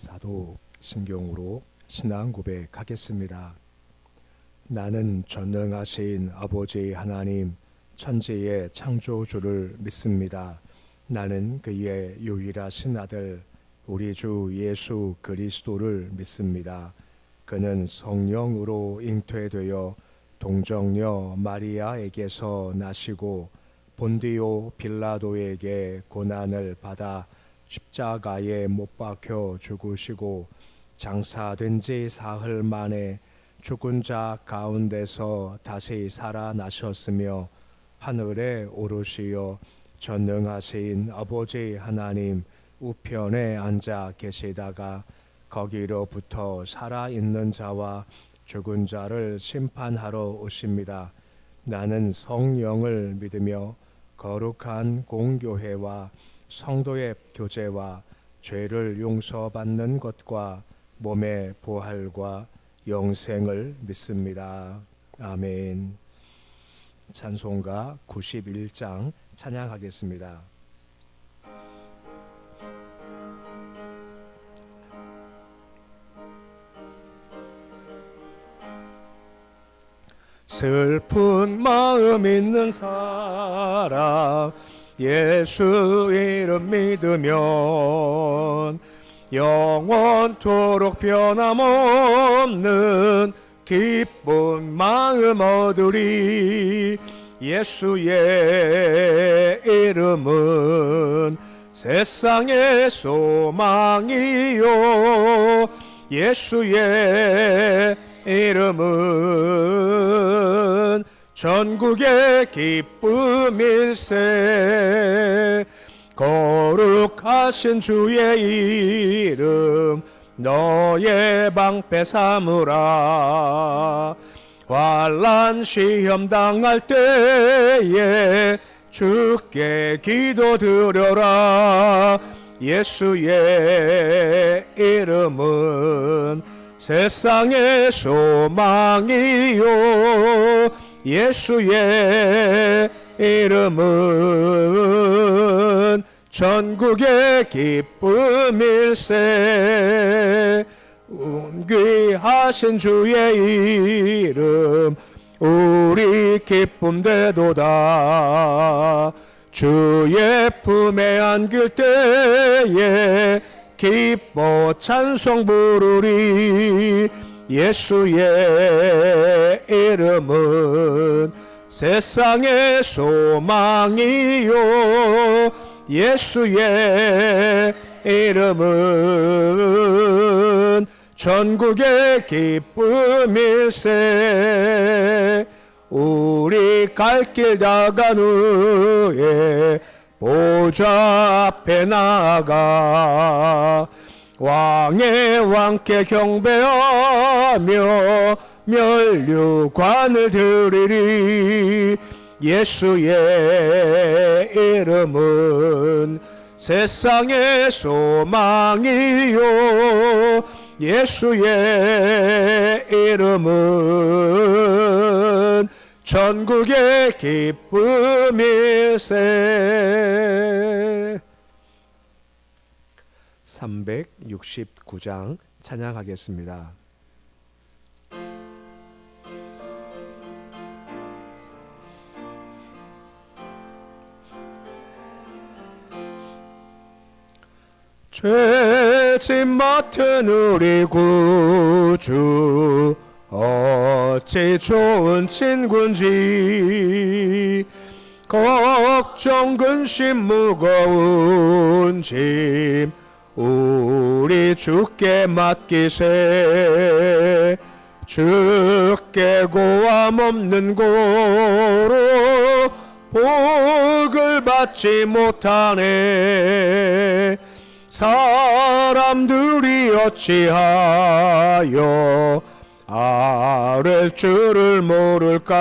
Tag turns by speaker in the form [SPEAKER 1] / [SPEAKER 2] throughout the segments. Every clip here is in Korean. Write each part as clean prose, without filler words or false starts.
[SPEAKER 1] 사도 신경으로 신앙 고백하겠습니다. 나는 전능하신 아버지 하나님 천지의 창조주를 믿습니다. 나는 그의 유일하신 아들 우리 주 예수 그리스도를 믿습니다. 그는 성령으로 잉태되어 동정녀 마리아에게서 나시고 본디오 빌라도에게 고난을 받아 십자가에 못 박혀 죽으시고 장사된 지 사흘 만에 죽은 자 가운데서 다시 살아나셨으며 하늘에 오르시어 전능하신 아버지 하나님 우편에 앉아 계시다가 거기로부터 살아있는 자와 죽은 자를 심판하러 오십니다. 나는 성령을 믿으며 거룩한 공교회와 성도의 교제와 죄를 용서받는 것과 몸의 부활과 영생을 믿습니다. 아멘. 찬송가 91장 찬양하겠습니다. 슬픈 마음 있는 사람 예수 이름 믿으면 영원토록 변함없는 기쁜 마음 얻으리. 예수의 이름은 세상의 소망이요 예수의 이름은 전국의 기쁨일세. 거룩하신 주의 이름 너의 방패 삼으라. 환난 시험 당할 때에 주께 기도드려라. 예수의 이름은 세상의 소망이요 예수의 이름은 전국의 기쁨일세. 존귀하신 주의 이름 우리 기쁨 되도다. 주의 품에 안길 때에 기뻐 찬송 부르리. 예수의 이름은 세상의 소망이요 예수의 이름은 전국의 기쁨일세. 우리 갈 길 다간 후에 보좌 앞에 나아가 왕의 왕께 경배하며 면류관을 드리리. 예수의 이름은 세상의 소망이요 예수의 이름은 전국의 기쁨일세. 369장 찬양하겠습니다. 죄짐 맡은 우리 구주 어찌 좋은 친구인지. 걱정 근심 무거운 짐 우리 주께 맡기세. 주께 고함 없는 고로 복을 받지 못하네. 사람들이 어찌하여 아랠 줄을 모를까.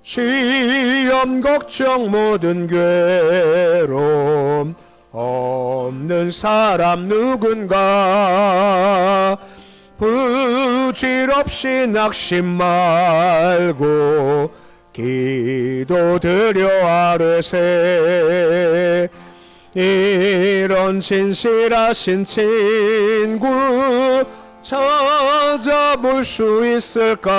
[SPEAKER 1] 시험 걱정 모든 괴로움 없는 사람 누군가. 부질없이 낙심 말고 기도드려 아뢰세. 이런 진실하신 친구 찾아볼 수 있을까?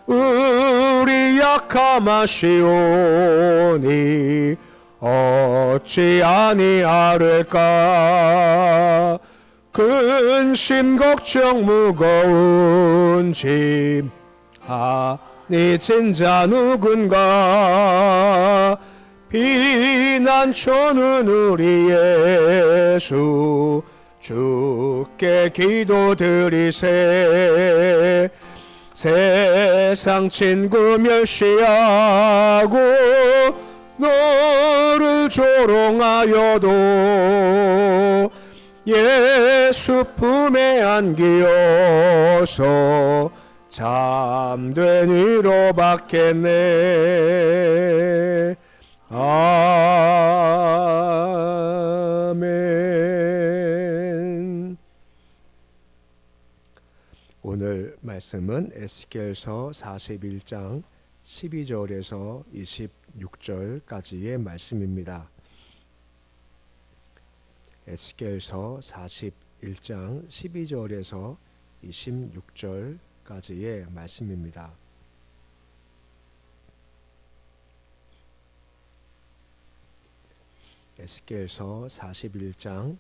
[SPEAKER 1] 우리 약함하시오니 어찌 아니하를까? 근심 걱정 무거운 짐 아니 진자 누군가? 피난처는 우리 예수 주께 기도드리세. 세상 친구 멸시하고 너를 조롱하여도 예수 품에 안기어서 참된 위로 받겠네. 아멘. 오늘 말씀은 에스겔서 41장 12절에서 26절까지의 말씀입니다. 에스겔서 41장 12절에서 26절까지의 말씀입니다. 에스겔서 41장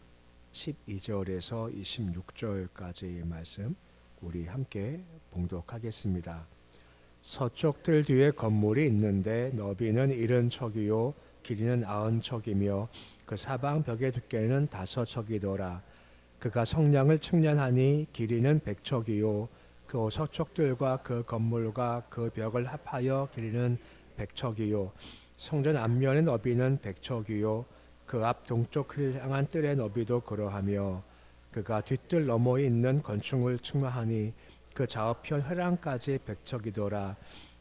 [SPEAKER 1] 12절에서 26절까지의 말씀 우리 함께 봉독하겠습니다. 서쪽들 뒤에 건물이 있는데 너비는 70척이요 길이는 90척이며 그 사방 벽의 두께는 5척이더라. 그가 성량을 측량하니 길이는 100척이요 그 서쪽들과 그 건물과 그 벽을 합하여 길이는 100척이요 성전 앞면의 너비는 100척이요 그 앞 동쪽을 향한 뜰의 너비도 그러하며 그가 뒷뜰 너머에 있는 건축을 측량하니 그 좌우편 회랑까지 100척이더라.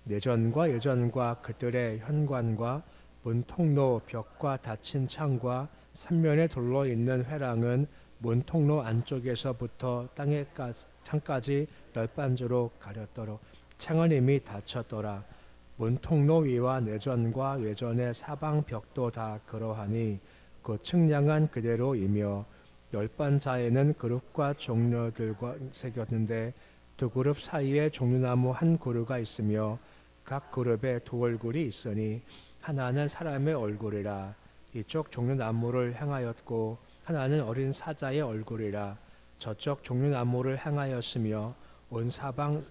[SPEAKER 1] 내전과 예전과 그 뜰의 현관과 문 통로 벽과 닫힌 창과 삼면에 둘러 있는 회랑은 문 통로 안쪽에서부터 땅에 창까지 널빤주로 가렸더러 창은 이미 닫혔더라. 문 통로 위와 내전과 외전의 사방 벽도 다 그러하니 그 측량한 그대로이며 널빤자에는 그룹과 종려들과 새겼는데 두 그룹 사이에 종려나무 한 그루가 있으며 각 그룹에 두 얼굴이 있으니 하나는 사람의 얼굴이라. 이쪽 종려나무를 향하였고 하나는 어린 사자의 얼굴이라. 저쪽 종려나무를 향하였으며 온 사방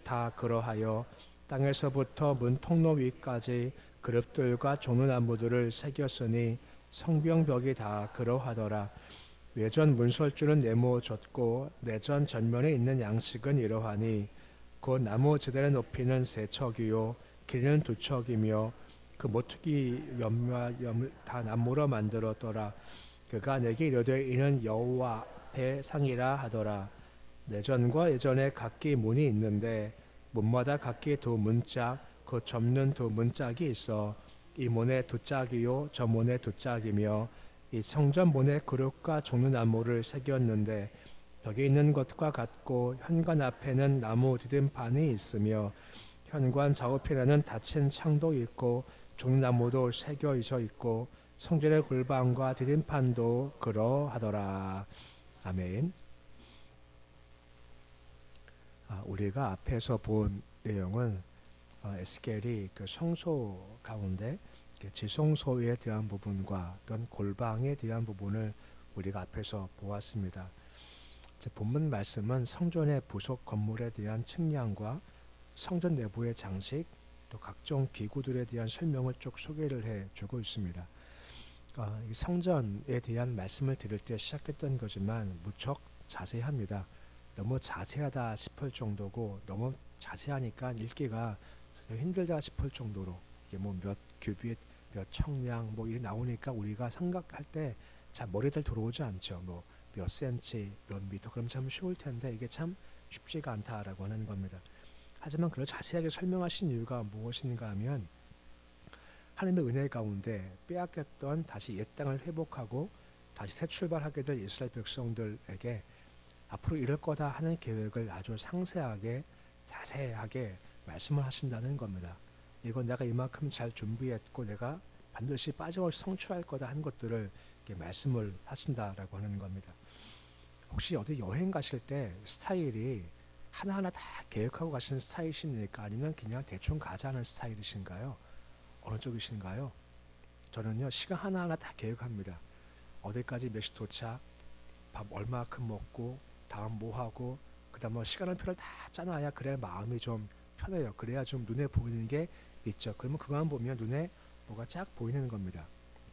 [SPEAKER 1] 다 그러하여 땅에서부터 문 통로 위까지 그룹들과 종려나무들을 새겼으니 성벽벽이 다 그러하더라. 외전 문설주는 네모졌고 내전 전면에 있는 양식은 이러하니 그 나무 지단의 높이는 3척이요 길이는 2척이며 그 모퉁이 염과 염을 다 나무로 만들었더라. 그가 내게 이르되 이는 여호와 앞의 상이라 하더라. 내전과 예전에 각기 문이 있는데 문마다 각기 두 문짝 그 접는 두 문짝이 있어 이 문에 2짝이요 저 문에 2짝이며 이 성전 문에 그룹과 종려나무를 새겼는데 벽에 있는 것과 같고 현관 앞에는 나무 디딤판이 있으며 현관 좌우편에는 닫힌 창도 있고 종려나무도 새겨져 있고 성전의 골방과 디딤판도 그러하더라. 아멘. 우리가 앞에서 본 내용은 에스겔이 그 성소 가운데 지성소에 대한 부분과 또는 골방에 대한 부분을 우리가 앞에서 보았습니다. 본문 말씀은 성전의 부속 건물에 대한 측량과 성전 내부의 장식 또 각종 기구들에 대한 설명을 쭉 소개를 해주고 있습니다. 성전에 대한 말씀을 드릴 때 시작했던 거지만 무척 자세합니다. 너무 자세하다 싶을 정도고 너무 자세하니까 읽기가 힘들다 싶을 정도로 이게 뭐 몇 규빗, 몇 청량 뭐 이렇게 나오니까 우리가 생각할 때 잘 머리들 들어오지 않죠. 뭐 몇 센치, 몇 미터 그럼 참 쉬울 텐데 이게 참 쉽지가 않다라고 하는 겁니다. 하지만 그걸 자세하게 설명하신 이유가 무엇인가 하면 하나님의 은혜 가운데 빼앗겼던 다시 옛 땅을 회복하고 다시 새 출발하게 될 이스라엘 백성들에게 앞으로 이럴 거다 하는 계획을 아주 상세하게 자세하게 말씀을 하신다는 겁니다. 이건 내가 이만큼 잘 준비했고 내가 반드시 빠짐없이 성취할 거다 하는 것들을 이렇게 말씀을 하신다라고 하는 겁니다. 혹시 어디 여행 가실 때 스타일이 하나하나 다 계획하고 가시는 스타일이십니까? 아니면 그냥 대충 가자는 스타일이신가요? 어느 쪽이신가요? 저는요, 시간 하나하나 다 계획합니다. 어디까지 몇 시 도착, 밥 얼마큼 먹고, 다음 뭐 하고, 그 다음 뭐 시간을 표를 다 짜놔야 그래야 마음이 좀 편해요. 그래야 좀 눈에 보이는 게 있죠. 그러면 그거만 보면 눈에 뭐가 쫙 보이는 겁니다.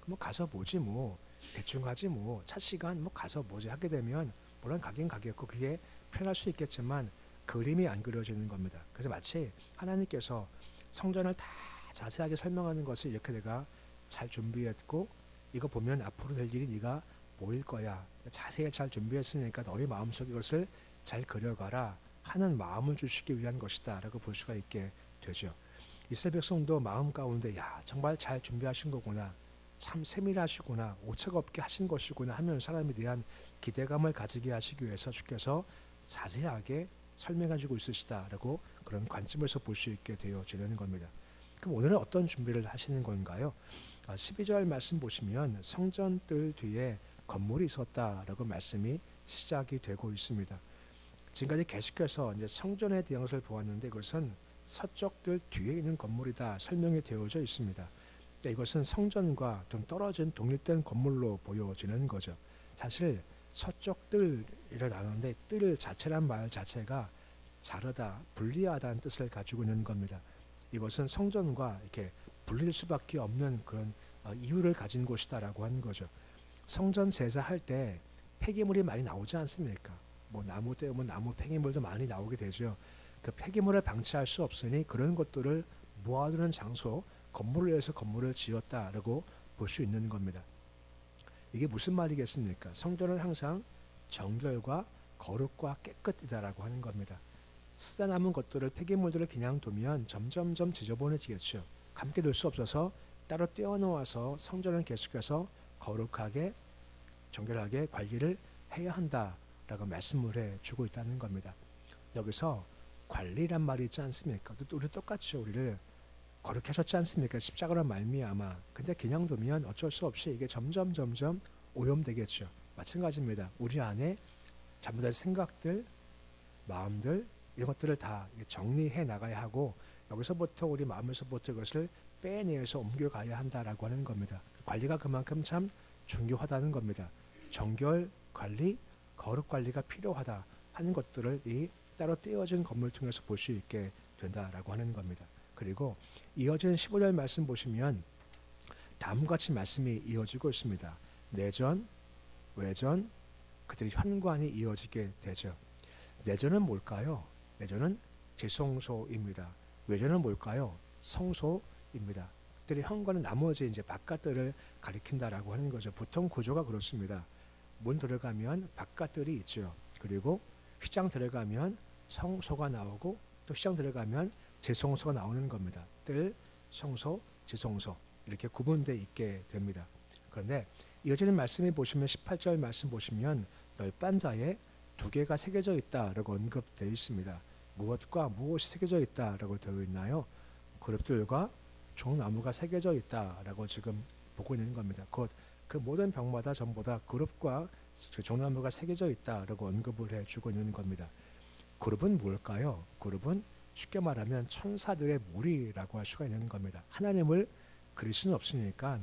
[SPEAKER 1] 뭐 가서 뭐지 뭐 대충 가지 뭐 차 시간 뭐 가서 뭐지 하게 되면 물론 가긴 가겠고 그게 편할 수 있겠지만 그림이 안 그려지는 겁니다. 그래서 마치 하나님께서 성전을 다 자세하게 설명하는 것을 이렇게 내가 잘 준비했고 이거 보면 앞으로 될 일이 네가 보일 거야. 자세히 잘 준비했으니까 너희 마음속에 이것을 잘 그려가라 하는 마음을 주시기 위한 것이다 라고 볼 수가 있게 되죠. 이스라엘 백성도 마음 가운데 야 정말 잘 준비하신 거구나, 참 세밀하시구나, 오차가 없게 하신 것이구나 하면 사람에 대한 기대감을 가지게 하시기 위해서 주께서 자세하게 설명해 주고 있으시다라고 그런 관점에서 볼 수 있게 되어지는 겁니다. 그럼 오늘은 어떤 준비를 하시는 건가요? 12절 말씀 보시면 성전뜰 뒤에 건물이 있었다라고 말씀이 시작이 되고 있습니다. 지금까지 계속해서 이제 성전에 대한 것을 보았는데 이것은 서쪽뜰 뒤에 있는 건물이다 설명이 되어져 있습니다. 이것은 성전과 좀 떨어진 독립된 건물로 보여지는 거죠. 사실 서쪽뜰이라 나누는데 뜰 자체란 말 자체가 자르다, 분리하다는 뜻을 가지고 있는 겁니다. 이것은 성전과 이렇게 분릴 수밖에 없는 그런 이유를 가진 곳이다라고 하는 거죠. 성전 제사할 때 폐기물이 많이 나오지 않습니까? 뭐 나무 때우면 나무 폐기물도 많이 나오게 되죠. 그 폐기물을 방치할 수 없으니 그런 것들을 모아두는 장소, 건물을 위해서 건물을 지었다라고 볼 수 있는 겁니다. 이게 무슨 말이겠습니까? 성전은 항상 정결과 거룩과 깨끗이다라고 하는 겁니다. 쓰다 남은 것들을 폐기물들을 그냥 두면 점점점 지저분해지겠죠. 감게 될 수 없어서 따로 떼어놓아서 성전은 계속해서 거룩하게 정결하게 관리를 해야 한다라고 말씀을 해주고 있다는 겁니다. 여기서 관리란 말이 있지 않습니까? 우리 똑같이 우리를 거룩해 하셨지 않습니까? 십자가로 말미암아. 근데 그냥 두면 어쩔 수 없이 이게 점점 오염되겠죠. 마찬가지입니다. 우리 안에 잘못된 생각들, 마음들 이런 것들을 다 정리해 나가야 하고 여기서부터 우리 마음에서부터 이것을 빼내서 옮겨가야 한다라고 하는 겁니다. 관리가 그만큼 참 중요하다는 겁니다. 정결 관리, 거룩 관리가 필요하다 하는 것들을 이 따로 떼어진 건물을 통해서 볼 수 있게 된다라고 하는 겁니다. 그리고 이어진 15절 말씀 보시면 다음과 같이 말씀이 이어지고 있습니다. 내전, 외전, 그들의 현관이 이어지게 되죠. 내전은 뭘까요? 내전은 지성소입니다. 외전은 뭘까요? 성소입니다. 그들의 현관은 나머지 이제 바깥들을 가리킨다라고 하는 거죠. 보통 구조가 그렇습니다. 문 들어가면 바깥들이 있죠. 그리고 휘장 들어가면 성소가 나오고 또 휘장 들어가면 지성소가 나오는 겁니다. 뜰, 성소, 지성소 이렇게 구분되어 있게 됩니다. 그런데 이어지는 말씀이 보시면 18절 말씀 보시면 널빤자에 두 개가 새겨져 있다라고 언급되어 있습니다. 무엇과 무엇이 새겨져 있다라고 되어 있나요? 그룹들과 종나무가 새겨져 있다라고 지금 보고 있는 겁니다. 곧 그 모든 벽마다 전부 다 그룹과 종나무가 새겨져 있다라고 언급을 해주고 있는 겁니다. 그룹은 뭘까요? 그룹은 쉽게 말하면 천사들의 무리라고 할 수가 있는 겁니다. 하나님을 그릴 수는 없으니까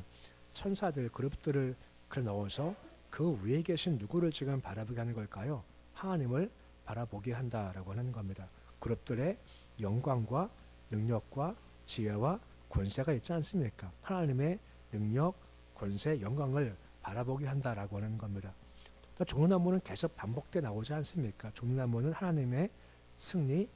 [SPEAKER 1] 천사들 그룹들을 넣어서 그 위에 계신 누구를 지금 바라보게 하는 걸까요? 하나님을 바라보게 한다라고 하는 겁니다. 그룹들의 영광과 능력과 지혜와 권세가 있지 않습니까? 하나님의 능력, 권세, 영광을 바라보게 한다라고 하는 겁니다. 종려나무는 계속 반복돼 나오지 않습니까? 종려나무는 하나님의 승리,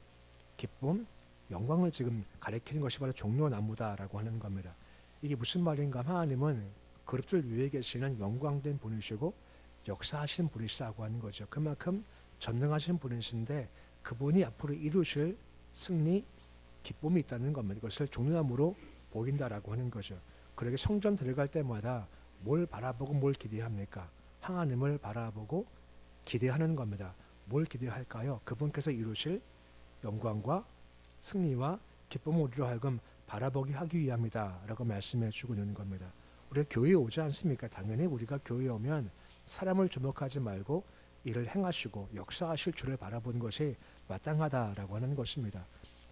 [SPEAKER 1] 기쁨, 영광을 지금 가리키는 것이 바로 종려나무다라고 하는 겁니다. 이게 무슨 말인가? 하나님은 그룹들 위에 계시는 영광된 분이시고 역사하시는 분이시라고 하는 거죠. 그만큼 전능하신 분이신데 그분이 앞으로 이루실 승리, 기쁨이 있다는 겁니다. 이것을 종려나무로 보인다라고 하는 거죠. 그러게 성전 들어갈 때마다 뭘 바라보고 뭘 기대합니까? 하나님을 바라보고 기대하는 겁니다. 뭘 기대할까요? 그분께서 이루실 영광과 승리와 기쁨을 우리로 하여금 바라보게 하기 위함이다 라고 말씀해 주고 있는 겁니다. 우리가 교회에 오지 않습니까? 당연히 우리가 교회에 오면 사람을 주목하지 말고 일을 행하시고 역사하실 주를 바라보는 것이 마땅하다라고 하는 것입니다.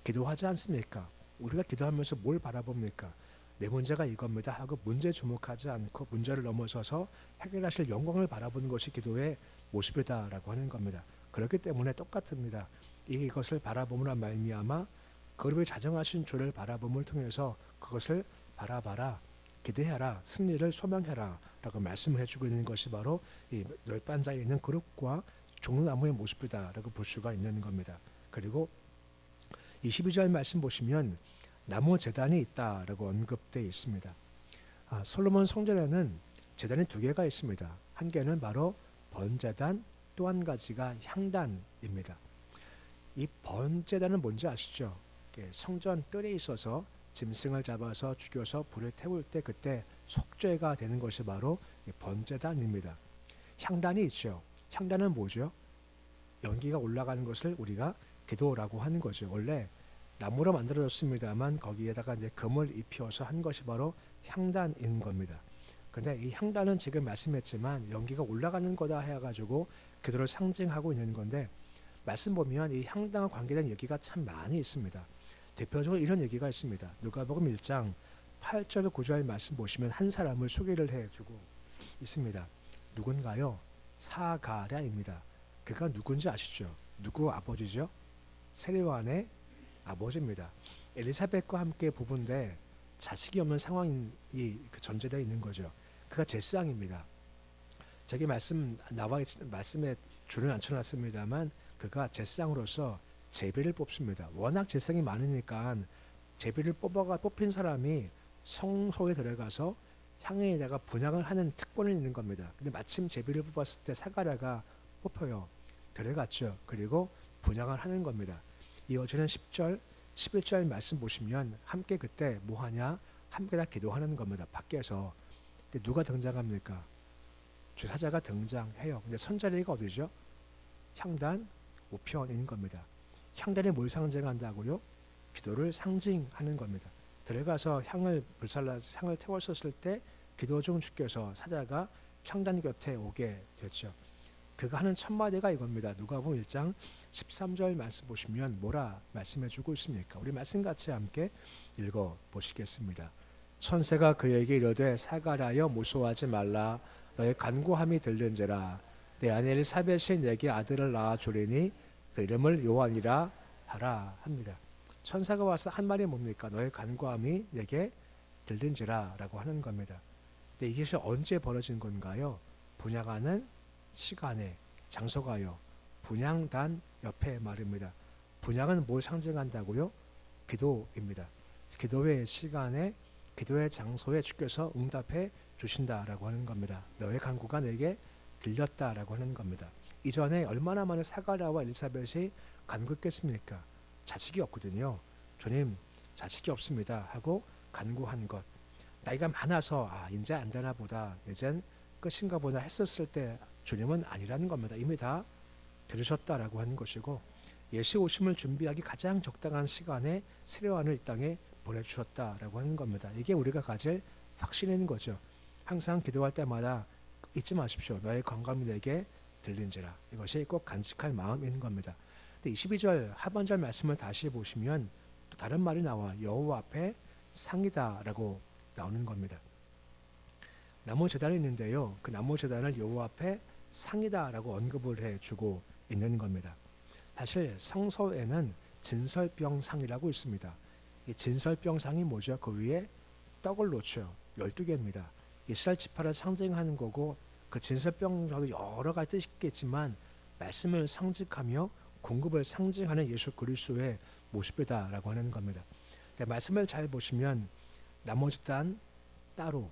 [SPEAKER 1] 기도하지 않습니까? 우리가 기도하면서 뭘 바라봅니까? 내 문제가 이겁니다 하고 문제 주목하지 않고 문제를 넘어서서 해결하실 영광을 바라보는 것이 기도의 모습이다라고 하는 겁니다. 그렇기 때문에 똑같습니다. 이것을 바라봄으로 말미암아 그를 자정하신 주를 바라봄을 통해서 그것을 바라봐라, 기대하라, 승리를 소망해라 라고 말씀을 해주고 있는 것이 바로 이 열반자에 있는 그룹과 종로나무의 모습이다라고 볼 수가 있는 겁니다. 그리고 22절 말씀 보시면 나무 제단이 있다라고 언급되어 있습니다. 솔로몬 성전에는 제단이 두 개가 있습니다. 한 개는 바로 번제단, 또 한 가지가 향단입니다. 이 번제단은 뭔지 아시죠? 성전 뜰에 있어서 짐승을 잡아서 죽여서 불에 태울 때 그때 속죄가 되는 것이 바로 번제단입니다. 향단이 있죠. 향단은 뭐죠? 연기가 올라가는 것을 우리가 기도라고 하는 거죠. 원래 나무로 만들어졌습니다만 거기에다가 이제 금을 입혀서 한 것이 바로 향단인 겁니다. 근데 이 향단은 지금 말씀했지만 연기가 올라가는 거다 해가지고 기도를 상징하고 있는 건데 말씀 보면 이 향단과 관계된 얘기가 참 많이 있습니다. 대표적으로 이런 얘기가 있습니다. 누가복음 1장 8절 9절 말씀 보시면 한 사람을 소개를 해주고 있습니다. 누군가요? 사가랴입니다. 그가 누군지 아시죠? 누구 아버지죠? 세례요한의 아버지입니다. 엘리사벳과 함께 부부인데 자식이 없는 상황이 전제되어 있는 거죠. 그가 제사장입니다. 저기 말씀에 줄을 안 쳐놨습니다만 그가 제사장으로서 제비를 뽑습니다. 워낙 제사장이 많으니까 제비를 뽑힌 사람이 성소에 들어가서 향에다가 분향을 하는 특권이 있는 겁니다. 근데 마침 제비를 뽑았을 때 사가랴가 뽑혀요. 들어갔죠. 그리고 분향을 하는 겁니다. 이어지는 10절, 11절 말씀 보시면 함께 그때 뭐하냐? 함께 다 기도하는 겁니다. 밖에서. 근데 누가 등장합니까? 주사자가 등장해요. 근데 선자리가 어디죠? 향단 우편인 겁니다. 향단이 뭘 상징한다고요? 기도를 상징하는 겁니다. 들어가서 향을 태웠었을 때 기도 중 주께서 사자가 향단 곁에 오게 됐죠. 그가 하는 첫 마디가 이겁니다. 누가복음 1장 13절 말씀 보시면 뭐라 말씀해 주고 있습니까? 우리 말씀 같이 함께 읽어 보시겠습니다. 천사가 그에게 이르되 사가랴여 무서워하지 말라. 너의 간구함이 들린지라. 내 아내 엘리사벳이 내게 아들을 낳아 주리니 그 이름을 요한이라 하라 합니다. 천사가 와서 한 말이 뭡니까? 너의 간구함이 내게 들린지라 라고 하는 겁니다. 근데 이것이 언제 벌어진 건가요? 분향하는 시간에, 장소가요. 분향단 옆에 말입니다. 분향은 뭘 상징한다고요? 기도입니다. 기도의 시간에, 기도의 장소에 주께서 응답해 주신다라고 하는 겁니다. 너의 간구가 내게 들렸다라고 하는 겁니다. 이전에 얼마나 많은 사가랴와 엘리사벳이 간구했겠습니까? 자식이 없거든요. 주님 자식이 없습니다 하고 간구한 것. 나이가 많아서 이제 안 되나 보다, 이젠 끝인가 보다 했었을 때 주님은 아니라는 겁니다. 이미 다 들으셨다라고 하는 것이고 예수 오심을 준비하기 가장 적당한 시간에 세례요한을 이 땅에 보내주셨다라고 하는 겁니다. 이게 우리가 가질 확신인 거죠. 항상 기도할 때마다 잊지 마십시오. 너의 건강이 내게 들린지라. 이것이 꼭 간직할 마음인 겁니다. 근데 22절 하반절 말씀을 다시 보시면 또 다른 말이 나와 여호와 앞에 상이다라고 나오는 겁니다. 나무 제단이 있는데요. 그 나무 제단을 여호와 앞에 상이다라고 언급을 해주고 있는 겁니다. 사실 성서에는 진설병상이라고 있습니다. 이 진설병상이 뭐죠? 그 위에 떡을 놓죠. 12개입니다. 이스라엘 지파를 상징하는 거고 그 진설병상도 여러 가지 뜻이 있겠지만 말씀을 상징하며 공급을 상징하는 예수 그리스도의 모습이다라고 하는 겁니다. 말씀을 잘 보시면 나머지단 따로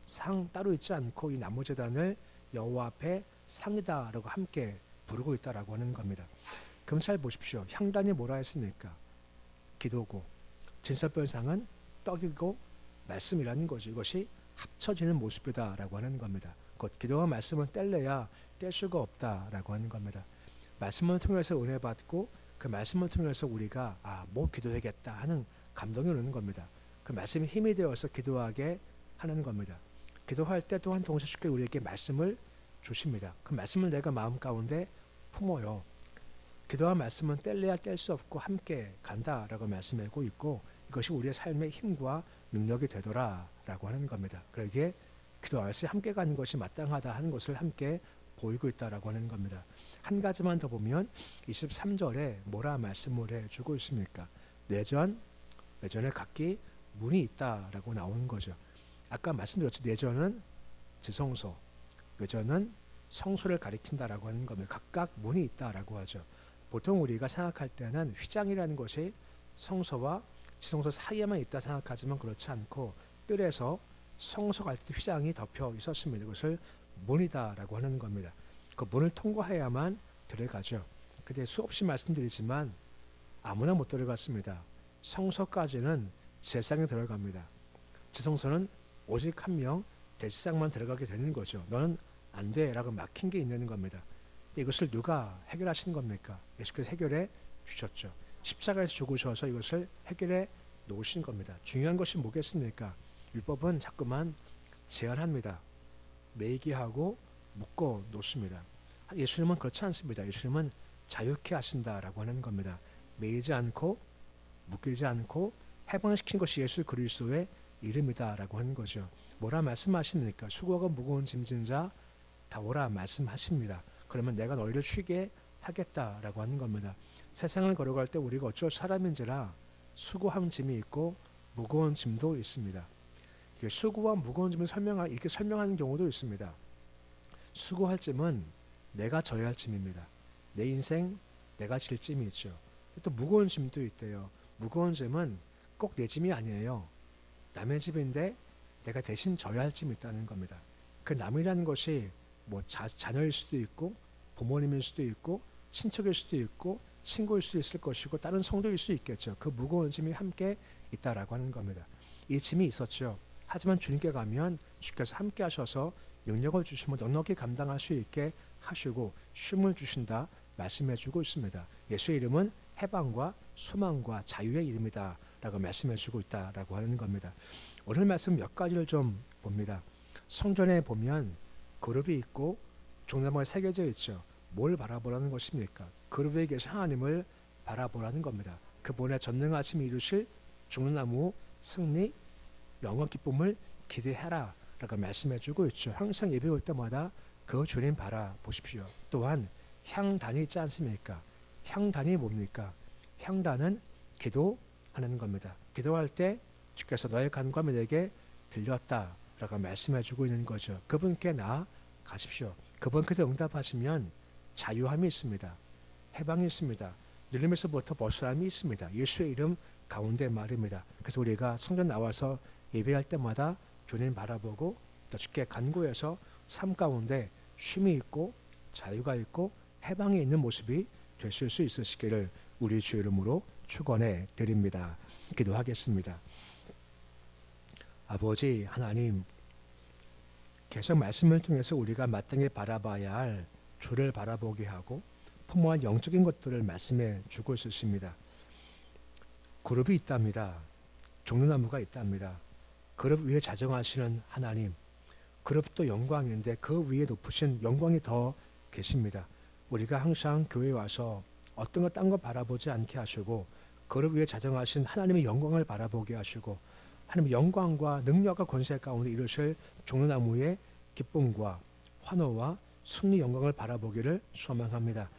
[SPEAKER 1] 상 따로 있지 않고 이 나머지단을 여호와 앞에 상이다라고 함께 부르고 있다라고 하는 겁니다. 그럼 잘 보십시오. 향단이 뭐라 했습니까? 기도고 진설병상은 떡이고 말씀이라는 거죠. 이것이 합쳐지는 모습이다라고 하는 겁니다. 곧 기도와 말씀을 뗄래야 뗄 수가 없다라고 하는 겁니다. 말씀을 통해서 은혜 받고 그 말씀을 통해서 우리가 뭐 기도해야겠다 하는 감동이 오는 겁니다. 그 말씀이 힘이 되어서 기도하게 하는 겁니다. 기도할 때 또한 동시에 주께 우리에게 말씀을 주십니다. 그 말씀을 내가 마음 가운데 품어요. 기도와 말씀은 뗄래야 뗄 수 없고 함께 간다라고 말씀하고 있고, 이것이 우리의 삶의 힘과 능력이 되더라라고 하는 겁니다. 그러기에 기도할 때 함께 가는 것이 마땅하다 하는 것을 함께 보이고 있다라고 하는 겁니다. 한 가지만 더 보면 23절에 뭐라 말씀을 해주고 있습니까? 내전에 각기 문이 있다라고 나오는 거죠. 아까 말씀드렸죠. 내전은 지성소, 외전은 성소를 가리킨다라고 하는 겁니다. 각각 문이 있다라고 하죠. 보통 우리가 생각할 때는 휘장이라는 것이 성소와 지성소 사이에만 있다 생각하지만 그렇지 않고, 뜰에서 성소 갈 때 휘장이 덮여 있었습니다. 그것을 문이다라고 하는 겁니다. 그 문을 통과해야만 들어가죠. 근데 수없이 말씀드리지만 아무나 못 들어갔습니다. 성소까지는 제사장이 들어갑니다. 지성소는 오직 한 명 대제사장만 들어가게 되는 거죠. 너는 안 돼 라고 막힌 게 있는 겁니다. 이것을 누가 해결하신 겁니까? 예수께서 해결해 주셨죠. 십자가에서 죽으셔서 이것을 해결해 놓으신 겁니다. 중요한 것이 뭐겠습니까? 율법은 자꾸만 제한합니다. 매이게 하고 묶어 놓습니다. 예수님은 그렇지 않습니다. 예수님은 자유케 하신다라고 하는 겁니다. 매이지 않고 묶이지 않고 해방시킨 것이 예수 그리스도의 이름이다라고 하는 거죠. 뭐라 말씀하십니까? 수고하고 무거운 짐진 자 다 오라 말씀하십니다. 그러면 내가 너희를 쉬게 하겠다라고 하는 겁니다. 세상을 걸어갈 때 우리가 어쩔 사람인지라 수고한 짐이 있고 무거운 짐도 있습니다. 수고와 무거운 짐을 이렇게 설명하는 경우도 있습니다. 수고할 짐은 내가 져야 할 짐입니다. 내 인생 내가 질 짐이 있죠. 또 무거운 짐도 있대요. 무거운 짐은 꼭 내 짐이 아니에요. 남의 집인데 내가 대신 져야 할 짐이 있다는 겁니다. 그 남이라는 것이 뭐 자녀일 수도 있고 부모님일 수도 있고 친척일 수도 있고 친구일 수도 있을 것이고 다른 성도일 수 있겠죠. 그 무거운 짐이 함께 있다라고 하는 겁니다. 이 짐이 있었죠. 하지만 주님께 가면 주께서 함께 하셔서 능력을 주시면 넉넉히 감당할 수 있게 하시고 쉼을 주신다 말씀해 주고 있습니다. 예수의 이름은 해방과 소망과 자유의 이름이다 라고 말씀해 주고 있다라고 하는 겁니다. 오늘 말씀 몇 가지를 좀 봅니다. 성전에 보면 그룹이 있고 종려방에 새겨져 있죠. 뭘 바라보라는 것입니까? 그룹에 계신 하나님을 바라보라는 겁니다. 그분의 전능하심이 이루실 죽는 승리, 영원 기쁨을 기대해라 라고 말씀해 주고 있죠. 항상 예배 올 때마다 그 주님 바라보십시오. 또한 향단이 있지 않습니까? 향단이 뭡니까? 향단은 기도하는 겁니다. 기도할 때 주께서 너의 간구함이 내게 들렸다 라고 말씀해 주고 있는 거죠. 그분께 나아가십시오. 그분께서 응답하시면 자유함이 있습니다. 해방이 있습니다. 눌림에서부터 벗어남이 있습니다. 예수의 이름 가운데 말입니다. 그래서 우리가 성전 나와서 예배할 때마다 주님 바라보고 또 주께 간구해서 삶 가운데 쉼이 있고 자유가 있고 해방이 있는 모습이 되실 수 있으시기를 우리 주 이름으로 축원해 드립니다. 기도하겠습니다. 아버지 하나님, 계속 말씀을 통해서 우리가 마땅히 바라봐야 할 주를 바라보게 하고 품어야 영적인 것들을 말씀해 주고 있으십니다. 그룹이 있답니다. 종려나무가 있답니다. 그룹 위에 자정하시는 하나님, 그룹도 영광인데 그 위에 높으신 영광이 더 계십니다. 우리가 항상 교회에 와서 어떤 것 딴 거 바라보지 않게 하시고 그룹 위에 자정하신 하나님의 영광을 바라보게 하시고 하나님의 영광과 능력과 권세 가운데 이루실 종려나무의 기쁨과 환호와 승리 영광을 바라보기를 소망합니다.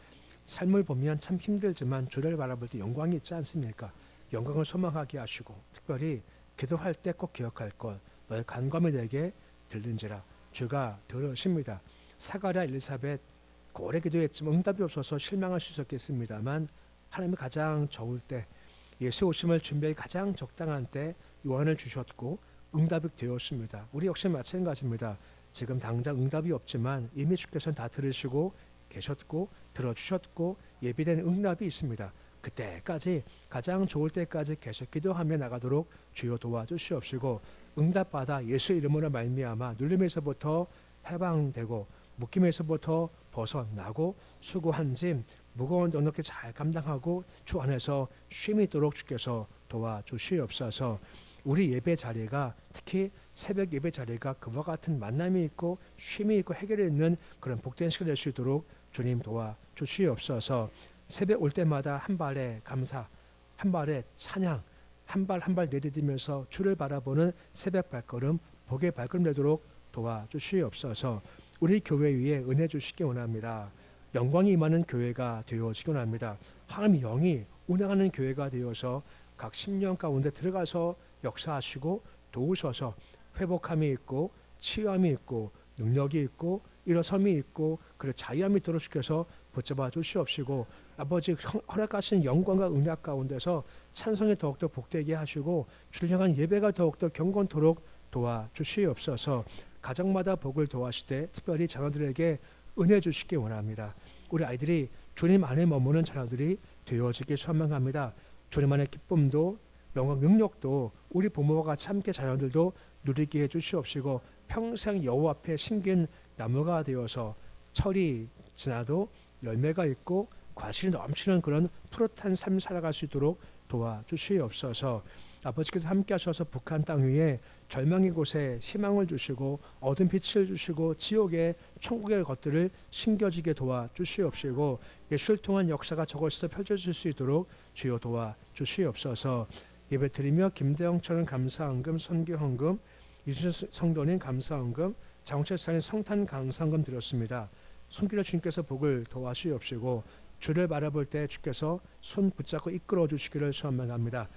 [SPEAKER 1] 삶을 보면 참 힘들지만 주를 바라볼 때 영광이 있지 않습니까? 영광을 소망하게 하시고 특별히 기도할 때 꼭 기억할 것, 너의 간구함이 내게 들린지라. 주가 들으십니다. 사가랴 엘리사벳 오래 기도했지만 응답이 없어서 실망할 수 있었겠습니다만 하나님이 가장 좋을 때, 예수 오심을 준비하기 가장 적당한 때 요한을 주셨고 응답이 되었습니다. 우리 역시 마찬가지입니다. 지금 당장 응답이 없지만 이미 주께서는 다 들으시고 계셨고 들어주셨고 예비된 응답이 있습니다. 그때까지 가장 좋을 때까지 계속 기도하며 나가도록 주여 도와주시옵시고 응답받아 예수 이름으로 말미암아 눌림에서부터 해방되고 묶임에서부터 벗어나고 수고한 짐 무거운 넉넉히 잘 감당하고 주 안에서 쉼이 있도록 주께서 도와주시옵소서. 우리 예배 자리가 특히 새벽 예배 자리가 그와 같은 만남이 있고 쉼이 있고 해결이 있는 그런 복된 시간 될 수 있도록 주님 도와 주시옵소서. 새벽 올 때마다 한 발의 감사, 한 발의 찬양, 한 발 한 발 내디디면서 주를 바라보는 새벽 발걸음, 복의 발걸음 되도록 도와 주시옵소서. 우리 교회 위에 은혜 주시기 원합니다. 영광이 임하는 교회가 되어지기 원합니다. 하나님의 영이 운행하는 교회가 되어서 각 심령 가운데 들어가서 역사하시고 도우셔서 회복함이 있고 치유함이 있고 능력이 있고 일어섬이 있고 그리고 자유함이 들어주셔서 붙잡아 주시옵시고 아버지 허락하신 영광과 은혜 가운데서 찬송이 더욱더 복되게 하시고 주를 향한 예배가 더욱더 경건토록 도와주시옵소서. 가정마다 복을 도와시되 특별히 자녀들에게 은혜 주시기 원합니다. 우리 아이들이 주님 안에 머무는 자녀들이 되어지길 소망합니다. 주님 안의 기쁨도 영광 능력도 우리 부모와 같이 함께 자녀들도 누리게 해주시옵시고 평생 여호와 앞에 심긴 나무가 되어서 철이 지나도 열매가 있고 과실이 넘치는 그런 푸릇한 삶을 살아갈 수 있도록 도와주시옵소서. 아버지께서 함께 하셔서 북한 땅 위에 절망의 곳에 희망을 주시고 어두운 빛을 주시고 지옥의 천국의 것들을 심겨지게 도와주시옵시고 예수를 통한 역사가 저곳에서 펼쳐질 수 있도록 주여 도와주시옵소서. 예배드리며 김대영처럼 감사헌금, 선교헌금, 이순 성도님 감사헌금, 장우철사님 성탄 감사헌금 드렸습니다. 손길에 주님께서 복을 도와주시옵시고 주를 바라볼 때 주께서 손 붙잡고 이끌어 주시기를 소망합니다.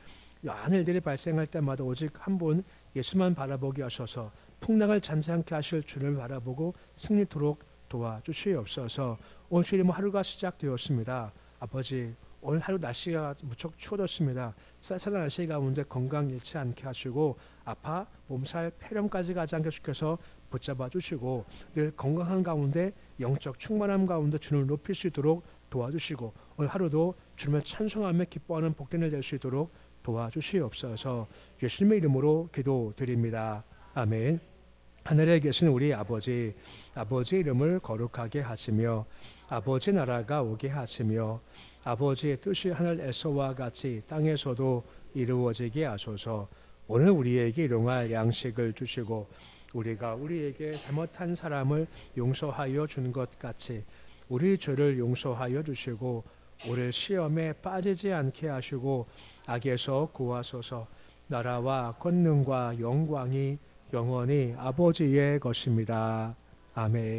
[SPEAKER 1] 여러 일들이 발생할 때마다 오직 한 분 예수만 바라보게 하셔서 풍랑을 잔잔케 하실 주를 바라보고 승리토록 도와주시옵소서. 오늘 주일이면 하루가 시작되었습니다. 아버지 오늘 하루 날씨가 무척 추워졌습니다. 쌀쌀한 날씨 가운데 건강 잃지 않게 하시고 아파 몸살 폐렴까지 가지 않게 주께서 붙잡아 주시고 늘 건강한 가운데 영적 충만함 가운데 주님을 높일 수 있도록 도와주시고 오늘 하루도 주님을 찬송하며 기뻐하는 복된 일 될 수 있도록 도와주시옵소서. 예수님의 이름으로 기도드립니다. 아멘. 하늘에 계신 우리 아버지, 아버지의 이름을 거룩하게 하시며 아버지 나라가 오게 하시며 아버지의 뜻이 하늘에서와 같이 땅에서도 이루어지게 하소서. 오늘 우리에게 일용할 양식을 주시고 우리가 우리에게 잘못한 사람을 용서하여 준 것 같이 우리 죄를 용서하여 주시고 우리 시험에 빠지지 않게 하시고 악에서 구하소서. 나라와 권능과 영광이 영원히 아버지의 것입니다. 아멘.